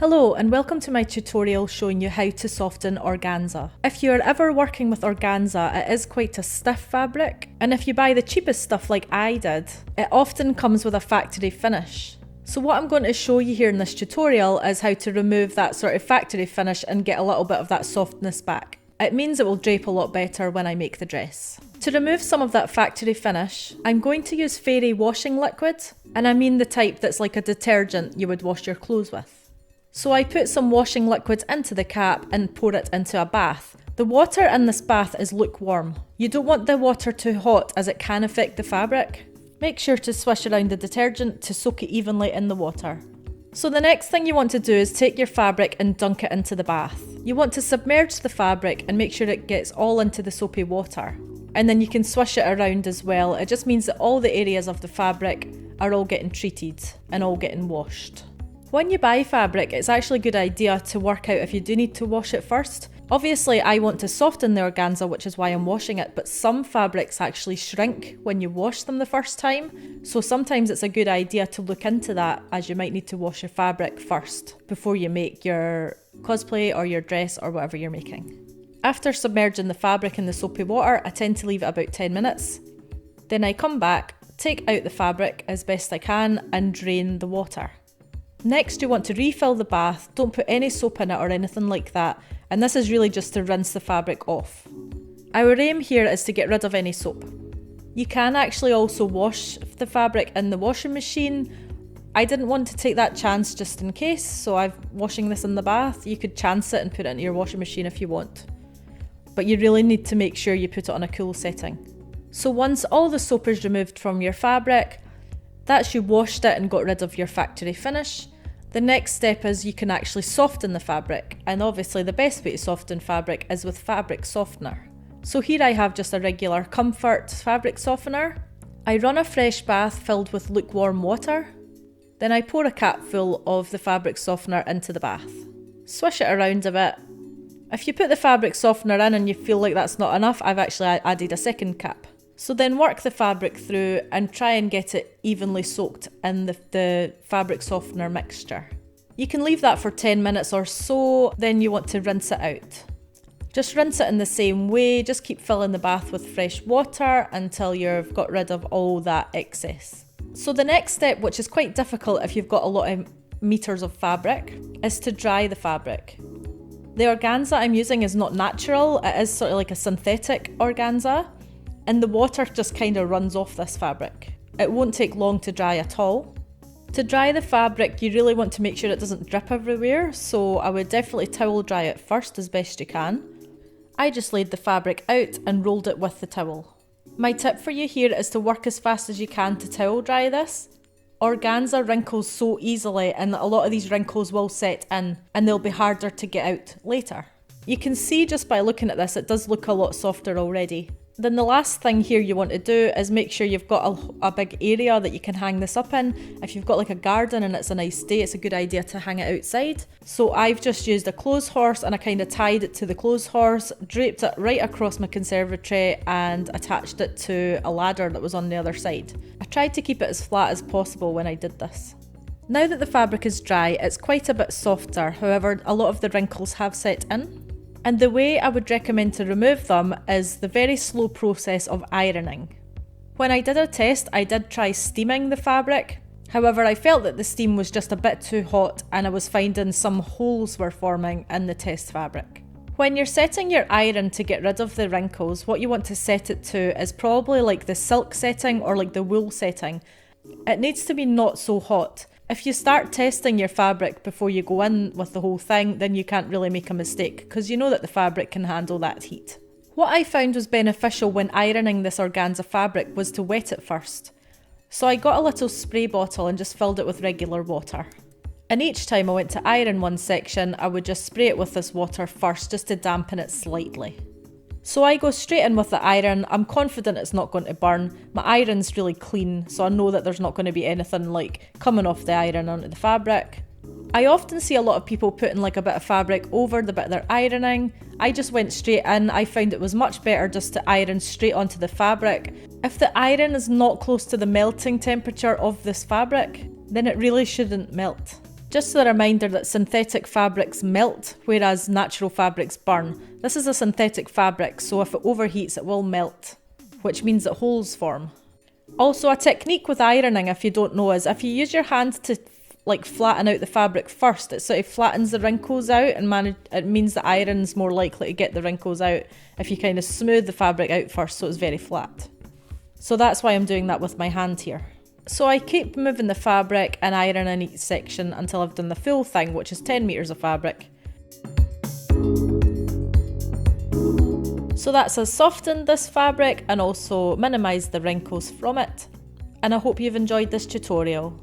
Hello and welcome to my tutorial showing you how to soften organza. If you're ever working with organza, it is quite a stiff fabric, and if you buy the cheapest stuff like I did, it often comes with a factory finish. So what I'm going to show you here in this tutorial is how to remove that sort of factory finish and get a little bit of that softness back. It means it will drape a lot better when I make the dress. To remove some of that factory finish, I'm going to use fairy washing liquid, and I mean the type that's like a detergent you would wash your clothes with. So I put some washing liquid into the cap and pour it into a bath. The water in this bath is lukewarm. You don't want the water too hot as it can affect the fabric. Make sure to swish around the detergent to soak it evenly in the water. So the next thing you want to do is take your fabric and dunk it into the bath. You want to submerge the fabric and make sure it gets all into the soapy water. And then you can swish it around as well. It just means that all the areas of the fabric are all getting treated and all getting washed. When you buy fabric, it's actually a good idea to work out if you do need to wash it first. Obviously, I want to soften the organza, which is why I'm washing it, but some fabrics actually shrink when you wash them the first time. So sometimes it's a good idea to look into that, as you might need to wash your fabric first before you make your cosplay or your dress or whatever you're making. After submerging the fabric in the soapy water, I tend to leave it about 10 minutes. Then I come back, take out the fabric as best I can and drain the water. Next, you want to refill the bath. Don't put any soap in it or anything like that, and this is really just to rinse the fabric off. Our aim here is to get rid of any soap. You can actually also wash the fabric in the washing machine. I didn't want to take that chance just in case, so I'm washing this in the bath. You could chance it and put it into your washing machine if you want, but you really need to make sure you put it on a cool setting. So once all the soap is removed from your fabric, that's you washed it and got rid of your factory finish. The next step is you can actually soften the fabric, and obviously the best way to soften fabric is with fabric softener. So here I have just a regular Comfort fabric softener. I run a fresh bath filled with lukewarm water. Then I pour a capful of the fabric softener into the bath. Swish it around a bit. If you put the fabric softener in and you feel like that's not enough, I've actually added a second cap. So then work the fabric through and try and get it evenly soaked in the fabric softener mixture. You can leave that for 10 minutes or so, then you want to rinse it out. Just rinse it in the same way, just keep filling the bath with fresh water until you've got rid of all that excess. So the next step, which is quite difficult if you've got a lot of meters of fabric, is to dry the fabric. The organza I'm using is not natural, it is sort of like a synthetic organza. And the water just kind of runs off this fabric. It won't take long to dry at all. To dry the fabric, you really want to make sure it doesn't drip everywhere, so I would definitely towel dry it first as best you can. I just laid the fabric out and rolled it with the towel. My tip for you here is to work as fast as you can to towel dry this. Organza wrinkles so easily, and a lot of these wrinkles will set in and they'll be harder to get out later. You can see just by looking at this, it does look a lot softer already. Then the last thing here you want to do is make sure you've got a big area that you can hang this up in. If you've got like a garden and it's a nice day, it's a good idea to hang it outside. So I've just used a clothes horse and I kind of tied it to the clothes horse, draped it right across my conservatory and attached it to a ladder that was on the other side. I tried to keep it as flat as possible when I did this. Now that the fabric is dry, it's quite a bit softer, however a lot of the wrinkles have set in. And the way I would recommend to remove them is the very slow process of ironing. When I did a test, I did try steaming the fabric. However, I felt that the steam was just a bit too hot and I was finding some holes were forming in the test fabric. When you're setting your iron to get rid of the wrinkles, what you want to set it to is probably like the silk setting or like the wool setting. It needs to be not so hot. If you start testing your fabric before you go in with the whole thing, then you can't really make a mistake because you know that the fabric can handle that heat. What I found was beneficial when ironing this organza fabric was to wet it first. So I got a little spray bottle and just filled it with regular water. And each time I went to iron one section, I would just spray it with this water first just to dampen it slightly. So I go straight in with the iron. I'm confident it's not going to burn. My iron's really clean, so I know that there's not going to be anything like coming off the iron onto the fabric. I often see a lot of people putting like a bit of fabric over the bit they're ironing. I just went straight in. I found it was much better just to iron straight onto the fabric. If the iron is not close to the melting temperature of this fabric, then it really shouldn't melt. Just a reminder that synthetic fabrics melt, whereas natural fabrics burn. This is a synthetic fabric, so if it overheats it will melt, which means that holes form. Also, a technique with ironing, if you don't know, is if you use your hand to flatten out the fabric first, it sort of flattens the wrinkles out, and it means the iron's more likely to get the wrinkles out if you kind of smooth the fabric out first so it's very flat. So that's why I'm doing that with my hand here. So I keep moving the fabric and ironing each section until I've done the full thing, which is 10 meters of fabric. So that's us softened this fabric and also minimised the wrinkles from it. And I hope you've enjoyed this tutorial.